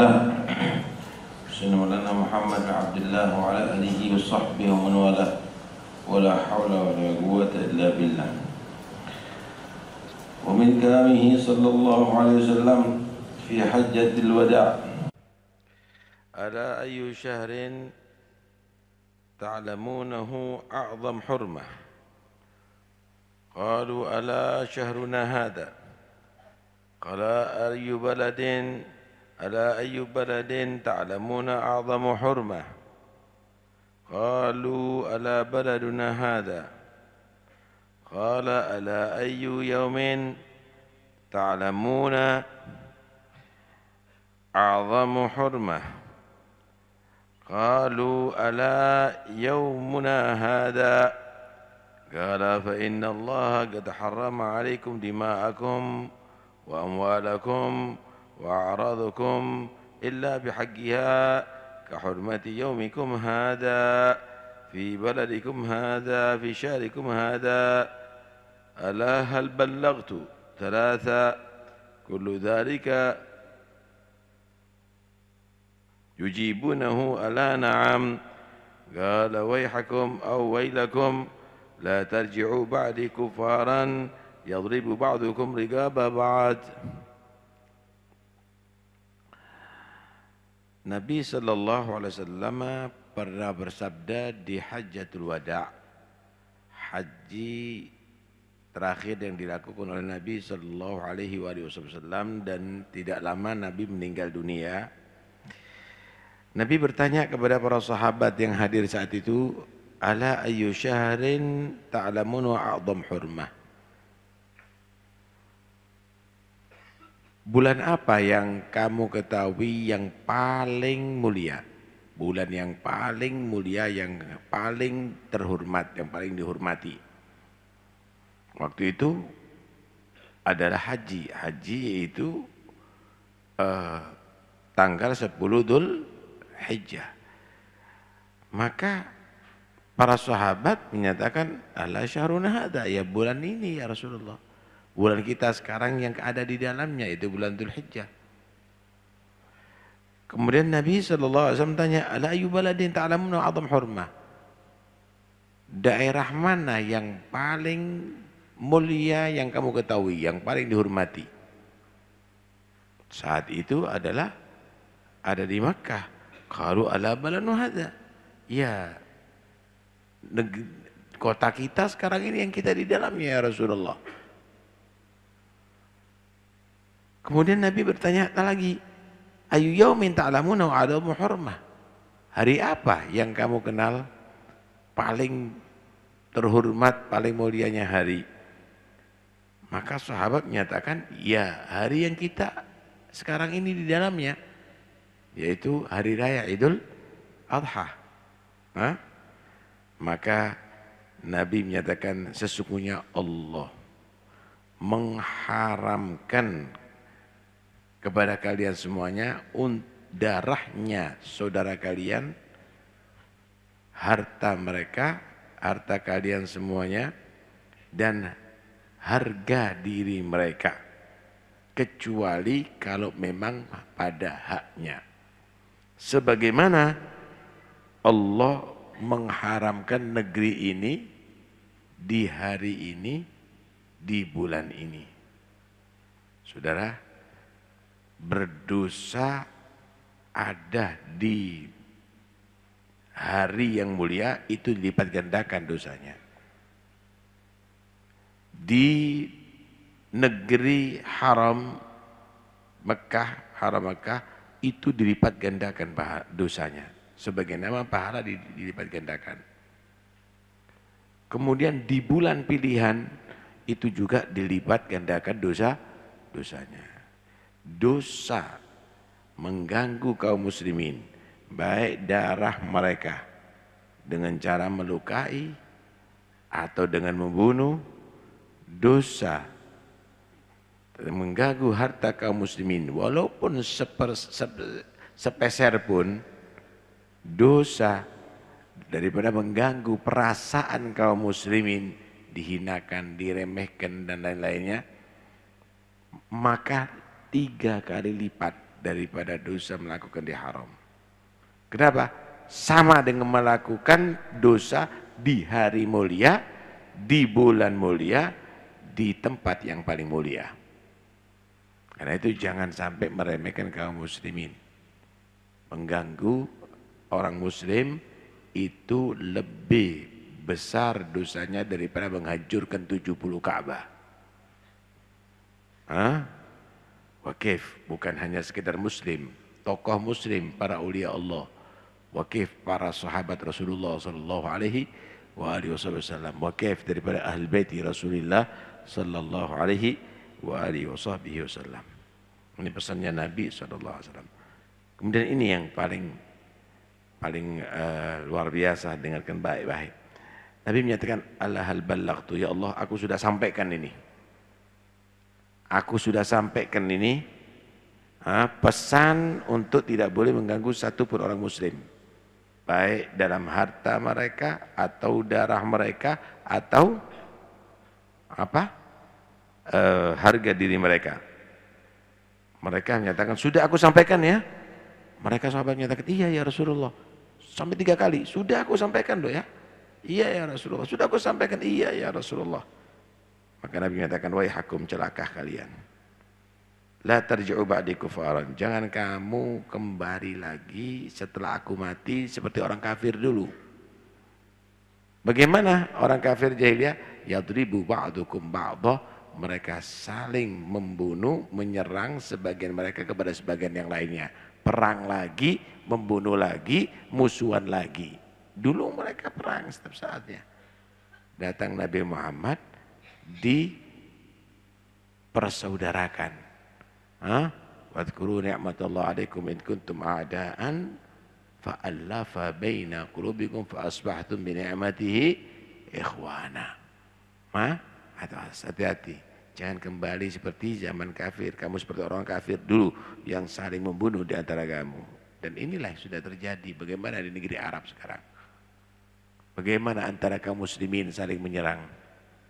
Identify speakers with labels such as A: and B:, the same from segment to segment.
A: الله سيدنا مولانا محمد بن عبد الله وعلى آله وصحبه ومن والاه ولا حول ولا قوة إلا بالله. ومن كلامه صلى الله عليه وسلم في حجة الوداع: ألا أي شهر تعلمونه أعظم حرمة؟ قالوا ألا شهرنا هذا؟ قال ألا أي بلد تعلمون أعظم حرمة؟ قالوا ألا بلدنا هذا؟ قال ألا أي يوم تعلمون أعظم حرمة؟ قالوا ألا يومنا هذا؟ قال فإن الله قد حرم عليكم دماءكم وأموالكم وأعراضكم إلا بحقها كحرمة يومكم هذا في بلدكم هذا في شهركم هذا. ألا هل بلغت؟ ثلاثة. كل ذلك يجيبونه ألا نعم؟ قال ويحكم أو ويلكم لا ترجعوا بعدي كفارا يضرب بعضكم رقاب بعض. Nabi sallallahu alaihi wasallam pernah bersabda di Hajjatul Wada', haji terakhir yang dilakukan oleh Nabi sallallahu alaihi wasallam, dan tidak lama Nabi meninggal dunia. Nabi bertanya kepada para sahabat yang hadir saat itu, ala ayyu syahrin ta'lamun wa a'dham hurmah? Bulan apa yang kamu ketahui yang paling mulia? Bulan yang paling mulia, yang paling terhormat, yang paling dihormati. Waktu itu adalah haji. Haji itu tanggal 10 Dzul Hijjah. Maka para sahabat menyatakan, ala syahruna hadza, ya bulan ini ya Rasulullah. Bulan kita sekarang yang ada di dalamnya itu bulan Dzul Hijjah. Kemudian Nabi SAW tanya, ala ayu baladin ta'lamuna a'zam hurmah? Daerah mana yang paling mulia yang kamu ketahui, yang paling dihormati? Saat itu adalah ada di Makkah. Qalu ala balanu hadza? Ya, kota kita sekarang ini yang kita di dalamnya ya Rasulullah. Kemudian Nabi bertanya lagi, ayu yaumin ta'lamuna wa a'dhamu hurmah? Hari apa yang kamu kenal paling terhormat, paling mulianya hari? Maka sahabat menyatakan, ya hari yang kita sekarang ini di dalamnya, yaitu hari raya Idul Adha. Maka Nabi menyatakan, sesungguhnya Allah mengharamkan kepada kalian semuanya darahnya saudara kalian, harta mereka, harta kalian semuanya, dan harga diri mereka, kecuali kalau memang pada haknya. Sebagaimana Allah mengharamkan negeri ini, di hari ini, di bulan ini. Saudara, berdosa ada di hari yang mulia itu dilipat gandakan dosanya. Di negeri haram Mekah, haram Mekah, itu dilipat gandakan dosanya. Sebagai nama pahala dilipat gandakan. Kemudian di bulan pilihan itu juga dilipat gandakan dosanya. Dosa mengganggu kaum muslimin, baik darah mereka dengan cara melukai atau dengan membunuh, dosa mengganggu harta kaum muslimin walaupun sepeser pun, dosa daripada mengganggu perasaan kaum muslimin, dihinakan, diremehkan dan lain-lainnya, maka 3 kali lipat daripada dosa melakukan di haram. Kenapa? Sama dengan melakukan dosa di hari mulia, di bulan mulia, di tempat yang paling mulia. Karena itu jangan sampai meremehkan kaum muslimin. Mengganggu orang muslim itu lebih besar dosanya daripada menghancurkan 70 Ka'bah. Wakif bukan hanya sekedar muslim, tokoh muslim, para ulia Allah. Wakif para sahabat Rasulullah sallallahu alaihi wasallam. Wakif daripada ahli baiti Rasulullah sallallahu alaihi wasallam. Ini pesannya Nabi sallallahu alaihi wasallam. Kemudian ini yang paling luar biasa, dengarkan baik-baik. Nabi menyatakan, Allah hal ballaghtu, ya Allah aku sudah sampaikan ini. Aku sudah sampaikan ini pesan untuk tidak boleh mengganggu satu pun orang muslim. Baik dalam harta mereka atau darah mereka atau harga diri mereka. Mereka menyatakan, sudah aku sampaikan ya. Mereka sahabat menyatakan, iya ya Rasulullah. Sampai 3 kali, sudah aku sampaikan loh ya. Iya ya Rasulullah, sudah aku sampaikan, iya ya Rasulullah. Maka Nabi menyatakan, wahai hakum, celakah kalian. La tarji'u ba'di kufaran. Jangan kamu kembali lagi setelah aku mati seperti orang kafir dulu. Bagaimana orang kafir jahiliyah? Yadribu ba'dukum ba'dah. Mereka saling membunuh, menyerang sebagian mereka kepada sebagian yang lainnya. Perang lagi, membunuh lagi, musuhan lagi. Dulu mereka perang setiap saatnya. Datang Nabi Muhammad dipersaudarakan. Wadhkuru ni'matallahi alaikum in kuntum a'da'an fa'allafa baina qulubikum fa asbahtum bi ni'matihi ikhwana. Hati-hati. Jangan kembali seperti zaman kafir. Kamu seperti orang kafir dulu yang saling membunuh di antara kamu. Dan inilah yang sudah terjadi. Bagaimana di negeri Arab sekarang? Bagaimana antara kaum muslimin saling menyerang?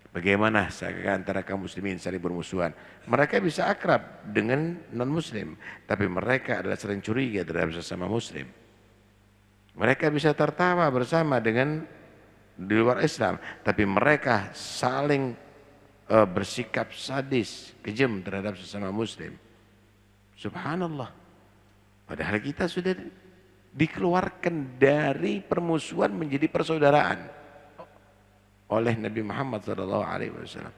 A: Bagaimana antara kaum muslimin saling bermusuhan? Mereka bisa akrab dengan non-muslim, tapi mereka adalah sering curiga terhadap sesama muslim. Mereka bisa tertawa bersama dengan di luar Islam, tapi mereka saling bersikap sadis, kejam terhadap sesama muslim. Subhanallah. Padahal kita sudah dikeluarkan dari permusuhan menjadi persaudaraan oleh Nabi Muhammad SAW.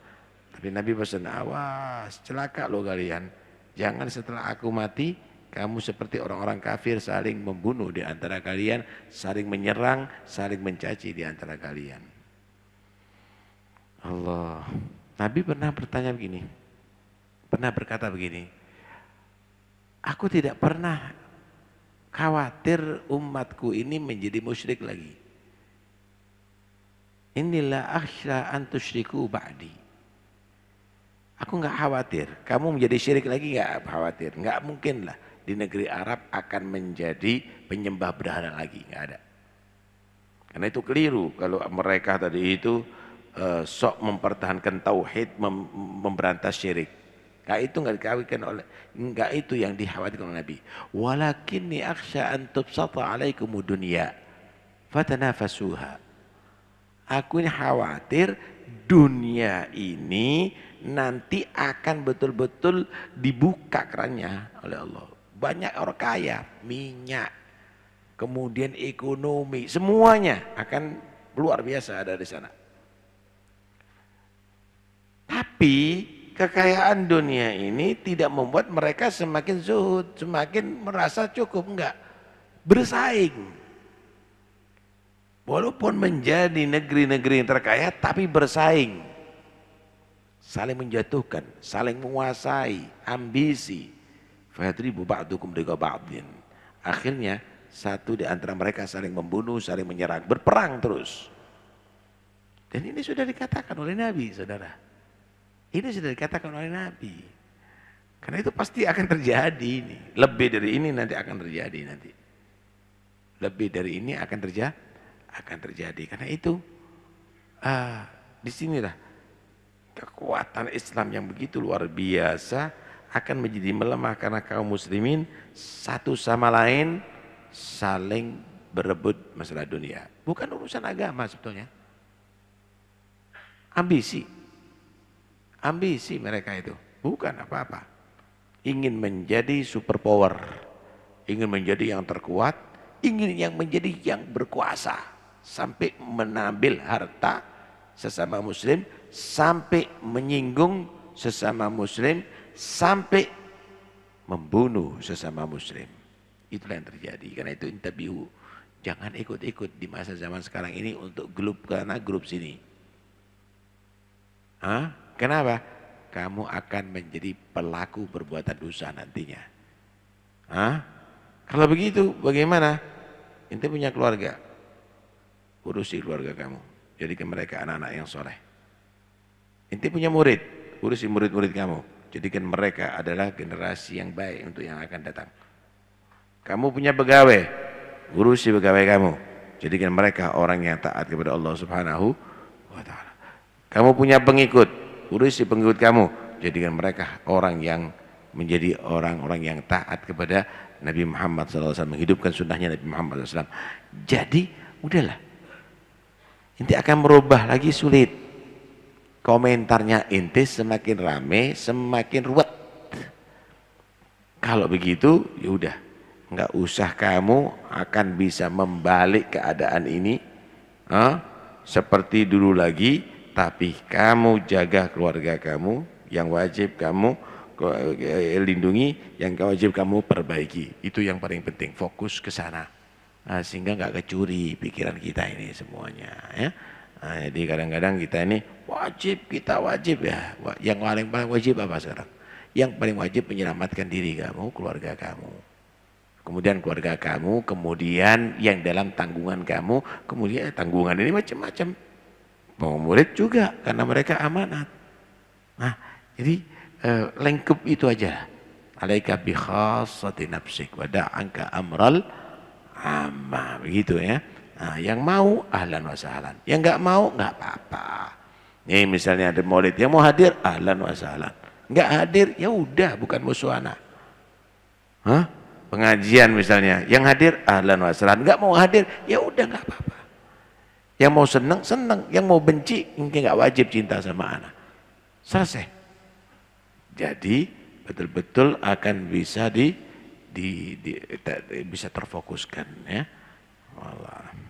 A: Tapi Nabi pesan, awas, celaka lo kalian. Jangan setelah aku mati, kamu seperti orang-orang kafir saling membunuh di antara kalian, saling menyerang, saling mencaci di antara kalian. Allah. Nabi pernah bertanya begini, pernah berkata begini, aku tidak pernah khawatir umatku ini menjadi musyrik lagi. Inilah akhsha an tusyriku ba'di. Aku enggak khawatir, kamu menjadi syirik lagi enggak khawatir. Enggak mungkin lah di negeri Arab akan menjadi penyembah berhala lagi, enggak ada. Karena itu keliru kalau mereka tadi itu sok mempertahankan tauhid, memberantas syirik. Enggak, itu enggak dikawinkan oleh, enggak itu yang dikhawatirkan oleh Nabi. Walakinni akhsha an tubsata alaikumud dunya fatanafasuha. Aku ini khawatir dunia ini nanti akan betul-betul dibuka kerannya oleh Allah. Banyak orang kaya, minyak, kemudian ekonomi, semuanya akan luar biasa ada di sana. Tapi kekayaan dunia ini tidak membuat mereka semakin zuhud, semakin merasa cukup, enggak. Bersaing. Walaupun menjadi negeri-negeri yang terkaya, tapi bersaing. Saling menjatuhkan, saling menguasai, ambisi. Fayadribu ba'dukum riqa ba'din. Akhirnya, satu di antara mereka saling membunuh, saling menyerang, berperang terus. Dan ini sudah dikatakan oleh Nabi, saudara. Ini sudah dikatakan oleh Nabi. Karena itu pasti akan terjadi ini. Lebih dari ini nanti akan terjadi nanti. Lebih dari ini akan terjadi. Karena itu disinilah kekuatan Islam yang begitu luar biasa akan menjadi melemah karena kaum muslimin satu sama lain saling berebut masalah dunia. Bukan urusan agama sebetulnya. Ambisi. Ambisi mereka itu. Bukan apa-apa. Ingin menjadi superpower. Ingin menjadi yang terkuat. Ingin yang menjadi yang berkuasa. Sampai menambil harta sesama muslim. Sampai menyinggung sesama muslim. Sampai membunuh sesama muslim. Itulah yang terjadi. Karena itu intabihu. Jangan ikut-ikut di masa zaman sekarang ini untuk karena grup sini. Hah? Kenapa? Kamu akan menjadi pelaku perbuatan dosa nantinya. Hah? Kalau begitu bagaimana? Ente punya keluarga. Urusi keluarga kamu. Jadikan mereka anak-anak yang soleh. Ente punya murid. Urusi murid-murid kamu. Jadikan mereka adalah generasi yang baik untuk yang akan datang. Kamu punya pegawai, urusi pegawai kamu. Jadikan mereka orang yang taat kepada Allah Subhanahu wa ta'ala. Kamu punya pengikut, urusi pengikut kamu. Jadikan mereka orang yang menjadi orang-orang yang taat kepada Nabi Muhammad SAW, menghidupkan sunnahnya Nabi Muhammad SAW. Jadi, udahlah. Inti akan merubah lagi sulit. Komentarnya inti semakin rame, semakin ruwet. Kalau begitu, ya udah. Enggak usah kamu akan bisa membalik keadaan ini seperti dulu lagi, tapi kamu jaga keluarga kamu, yang wajib kamu lindungi, yang wajib kamu perbaiki. Itu yang paling penting, fokus ke sana. Sehingga enggak kecuri pikiran kita ini semuanya ya. Jadi kadang-kadang kita ini kita wajib ya. Yang paling wajib apa sekarang? Yang paling wajib menyelamatkan diri kamu, keluarga kamu. Kemudian keluarga kamu, kemudian yang dalam tanggungan kamu, kemudian tanggungan ini macam-macam. Mau murid juga, karena mereka amanat. Nah, jadi lengkap itu aja. Alaika bi khassati nafsik wa da'anka amral amma, begitu ya. Nah, yang mau ahlan wa sahlan, yang enggak mau enggak apa-apa. Nih misalnya ada maulid, yang mau hadir ahlan wa sahlan. Enggak hadir ya udah, bukan musuhana. Pengajian misalnya, yang hadir ahlan wa sahlan, enggak mau hadir ya udah enggak apa-apa. Yang mau senang senang, yang mau benci mungkin enggak wajib cinta sama anak. Selesai. Jadi betul-betul akan bisa bisa terfokuskan ya. Wallah.